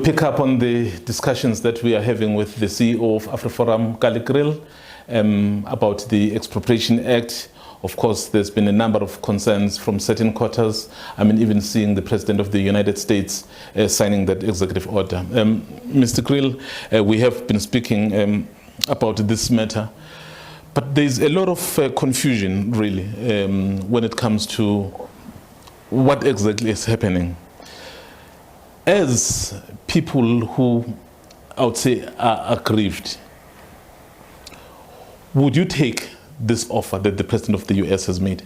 pick up on the discussions that we are having with the CEO of AfriForum, Kallie Kriel, about the Expropriation Act. Of course, there's been a number of concerns from certain quarters. I mean, even seeing the President of the United States signing that executive order. Mr. Kriel, we have been speaking about this matter, but there's a lot of confusion, really, when it comes to what exactly is happening. As people who, I would say, are aggrieved, would you take this offer that the President of the US has made?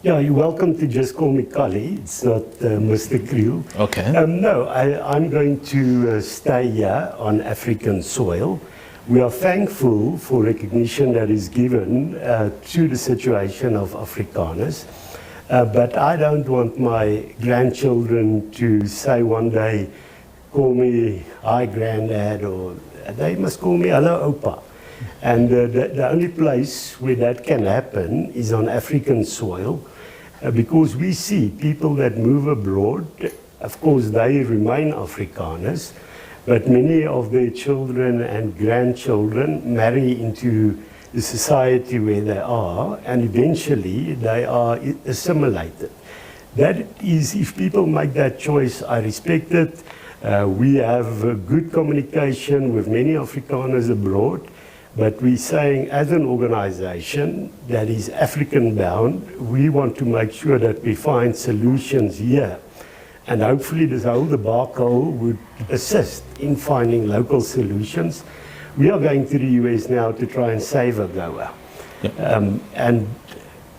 Yeah, you're welcome to just call me Kallie. It's not Mr. Kriel. Okay. No, I'm going to stay here on African soil. We are thankful for recognition that is given to the situation of Afrikaners. But I don't want my grandchildren to say one day, call me hi granddad, or they must call me hello opa. And the only place where that can happen is on African soil, because we see people that move abroad, of course they remain Afrikaners, but many of their children and grandchildren marry into the society where they are, and eventually they are assimilated. That is, if people make that choice, I respect it. We have good communication with many Afrikaners abroad. But we're saying, as an organization that is African bound, we want to make sure that we find solutions here. And hopefully this whole debacle would assist in finding local solutions. We are going to the US now to try and save AGOA. Yep. And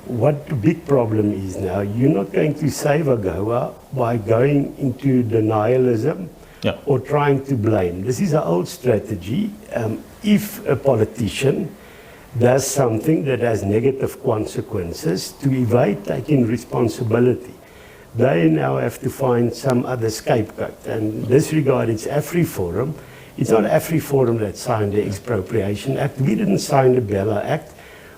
what the big problem is now, you're not going to save AGOA by going into denialism, yeah, or trying to blame. This is an old strategy. If a politician does something that has negative consequences, to evade taking responsibility, they now have to find some other scapegoat. And in this regard, it's AfriForum. It's not AfriForum that signed the Expropriation Act. We didn't sign the BELA Act.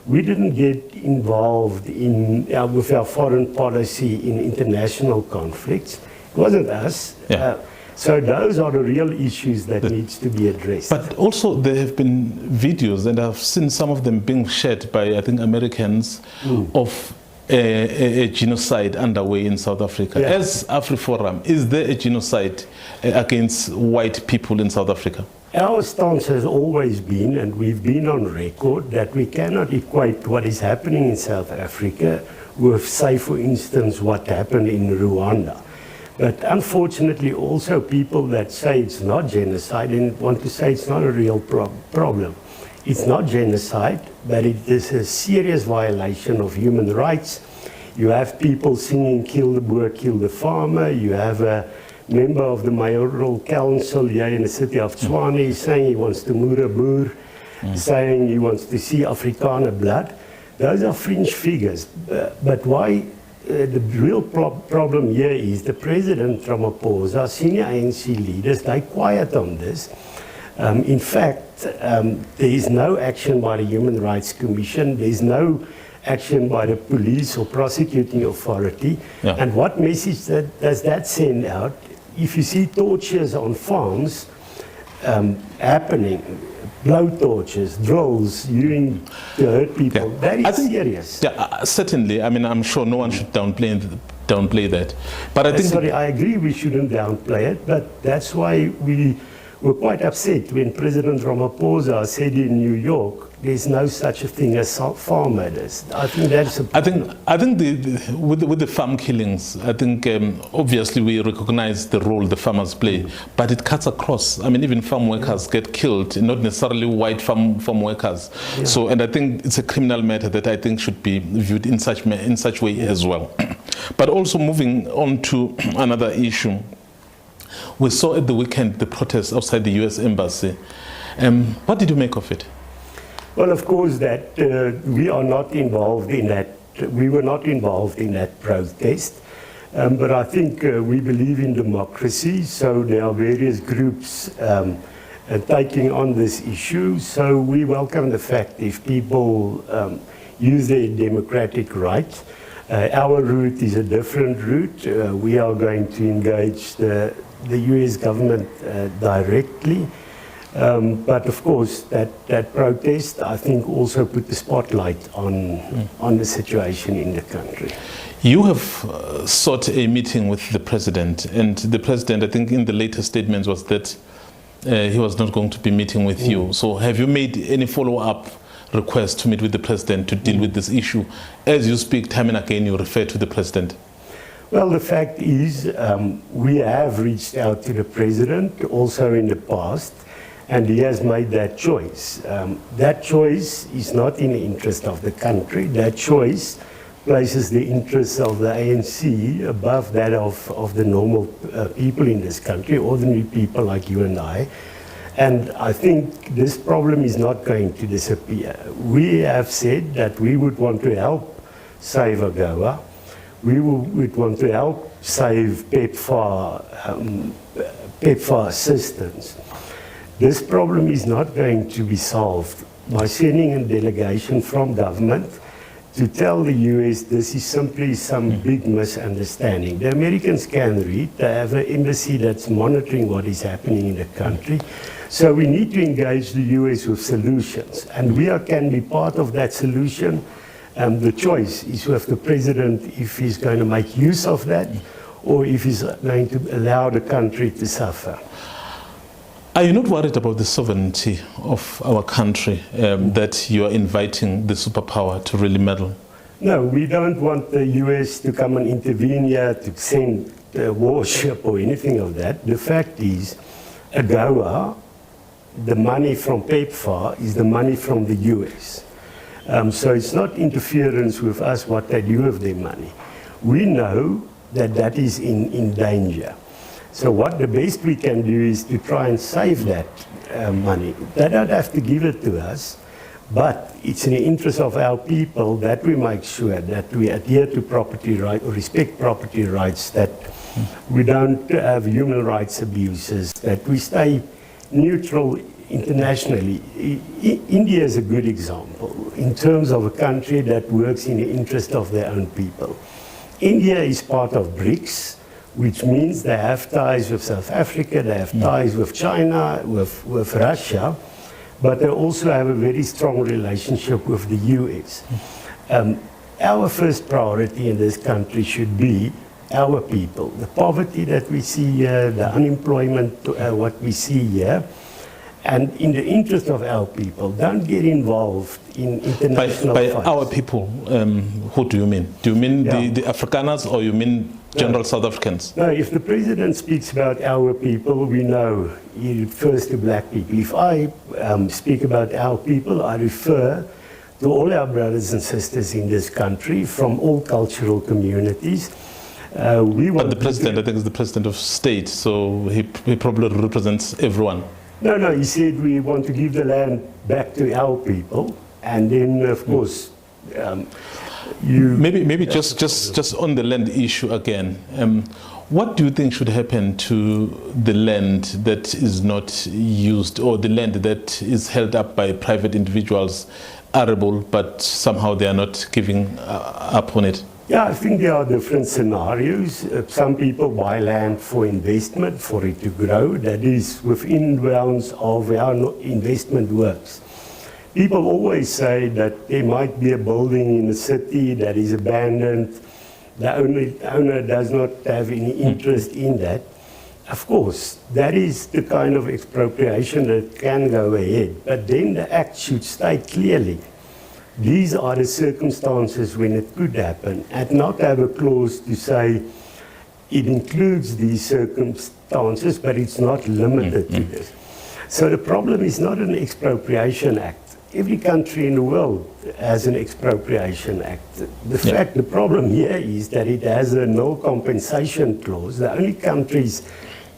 We didn't get involved in, with our foreign policy in international conflicts. It wasn't us. Yeah. So those are the real issues that needs to be addressed. But also there have been videos, and I've seen some of them being shared by, I think, Americans, of a genocide underway in South Africa. Yeah. As AfriForum, is there a genocide against white people in South Africa? Our stance has always been, and we've been on record, that we cannot equate what is happening in South Africa with, say, for instance, what happened in Rwanda. But unfortunately also people that say it's not genocide and want to say it's not a real problem. It's not genocide, but it is a serious violation of human rights. You have people singing kill the boer, kill the farmer. You have a member of the mayoral council here in the city of Tshwane saying he wants to moer boer, saying he wants to see Afrikaner blood. Those are fringe figures, but why? The real problem here is the President Ramaphosa, senior ANC leaders, they're quiet on this. In fact, there is no action by the Human Rights Commission. There's no action by the police or prosecuting authority. Yeah. And what message does that send out? If you see tortures on farms happening, blow torches, drills, to hurt people, that is serious. Yeah, certainly. I mean, I'm sure no one should downplay that. But I think... Sorry, I agree we shouldn't downplay it, but that's why we were quite upset when President Ramaphosa said in New York, there's no such a thing as farm murders. I think that's a... I think with the farm killings, I think obviously we recognize the role the farmers play, but it cuts across. I mean, even farm workers get killed, not necessarily white farm workers. Yeah. So, and I think it's a criminal matter that I think should be viewed in such way as well. But also moving on to another issue, we saw at the weekend the protests outside the US Embassy. What did you make of it? Well, of course, that we are not involved in that. We were not involved in that protest. But I think we believe in democracy, so there are various groups taking on this issue. So we welcome the fact if people use their democratic right. Our route is a different route. We are going to engage the the US government directly. But of course, that protest, I think, also put the spotlight on the situation in the country. You have sought a meeting with the president, and the president, I think in the latest statements, was that he was not going to be meeting with you. So have you made any follow-up request to meet with the president to deal with this issue? As you speak, time and again, you refer to the president. Well, the fact is, we have reached out to the president also in the past, and he has made that choice. That choice is not in the interest of the country. That choice places the interests of the ANC above that of the normal people in this country, ordinary people like you and I. And I think this problem is not going to disappear. We have said that we would want to help save AGOA. We would want to help save PEPFAR assistance. This problem is not going to be solved by sending a delegation from government to tell the US this is simply some big misunderstanding. The Americans can read. They have an embassy that's monitoring what is happening in the country. So we need to engage the US with solutions, and we can be part of that solution. The choice is with the president if he's going to make use of that or if he's going to allow the country to suffer. Are you not worried about the sovereignty of our country, that you are inviting the superpower to really meddle? No, we don't want the US to come and intervene here, to send a warship or anything of that. The fact is, AGOA, the money from PEPFAR, is the money from the US. So it's not interference with us what they do with their money. We know that that is in danger. So what the best we can do is to try and save that money. They don't have to give it to us, but it's in the interest of our people that we make sure that we adhere to property rights, or respect property rights, that we don't have human rights abuses, that we stay neutral internationally. India is a good example in terms of a country that works in the interest of their own people. India is part of BRICS, which means they have ties with South Africa, they have ties with China, with Russia, but they also have a very strong relationship with the US. Our first priority in this country should be our people. The poverty that we see here, the unemployment, what we see here, and in the interest of our people, don't get involved in international fights. By our people, who do you mean? Do you mean the Afrikaners, or you mean general South Africans? No, if the president speaks about our people, we know he refers to black people. If I speak about our people, I refer to all our brothers and sisters in this country from all cultural communities. But the president, I think, is the president of state, so he probably represents everyone. No, he said we want to give the land back to our people, and then, of course, Maybe just on the land issue again. What do you think should happen to the land that is not used, or the land that is held up by private individuals, arable, but somehow they are not giving up on it? Yeah, I think there are different scenarios. Some people buy land for investment, for it to grow. That is within bounds of how investment works. People always say that there might be a building in the city that is abandoned. The owner does not have any interest in that. Of course, that is the kind of expropriation that can go ahead. But then the Act should state clearly, these are the circumstances when it could happen, and not have a clause to say it includes these circumstances, but it's not limited to this. So the problem is not an expropriation act. Every country in the world has an expropriation act. The problem here is that it has a no compensation clause. The only countries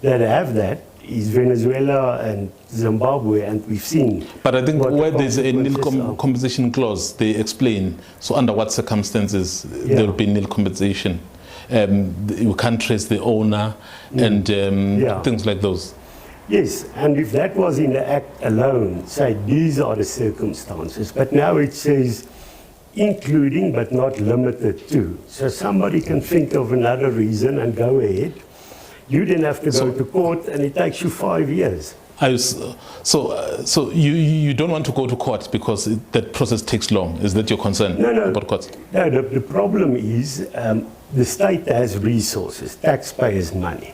that have that is Venezuela and Zimbabwe, and we've seen. But I think where there's a nil compensation clause, they explain, so under what circumstances there will be nil compensation. You can't trace the owner and things like those. Yes, and if that was in the Act alone, say these are the circumstances, but now it says including but not limited to. So somebody can think of another reason and go ahead. You then have to go to court, and it takes you 5 years. So you don't want to go to court because that process takes long. Is that your concern about courts? No, the problem is the state has resources, taxpayers' money.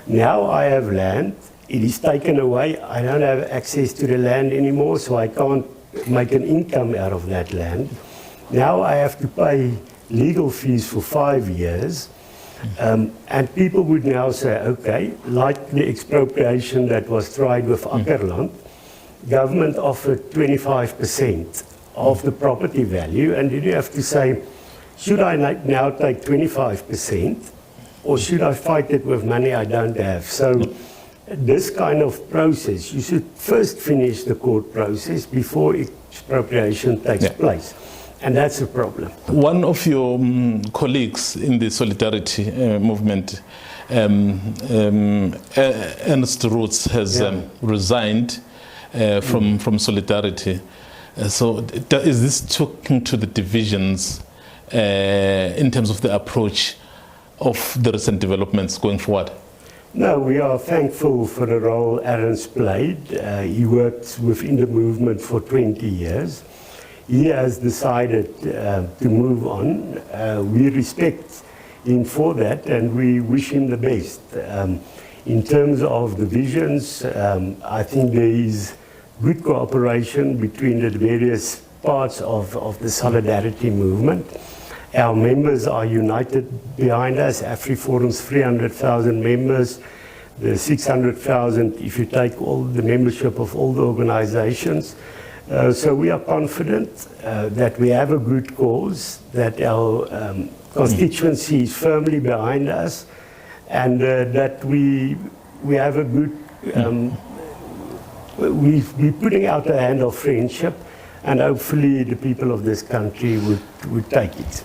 Now I have land, it is taken away, I don't have access to the land anymore, so I can't make an income out of that land. Now I have to pay legal fees for 5 years. And people would now say, okay, like the expropriation that was tried with Ackerland, government offered 25% of the property value, and then you have to say, should I now take 25%, or should I fight it with money I don't have? So this kind of process, you should first finish the court process before expropriation takes place. And that's a problem. One of your colleagues in the Solidarity movement, Ernst Roots, has resigned from Solidarity. So is this talking to the divisions in terms of the approach of the recent developments going forward? No, we are thankful for the role Ernst played. He worked within the movement for 20 years. He has decided to move on. We respect him for that, and we wish him the best. In terms of the visions, I think there is good cooperation between the various parts of the Solidarity movement. Our members are united behind us. AfriForum's 300,000 members, the 600,000 if you take all the membership of all the organizations. So we are confident that we have a good cause, that our constituency is firmly behind us, and that we have a good, we're putting out a hand of friendship, and hopefully the people of this country would take it.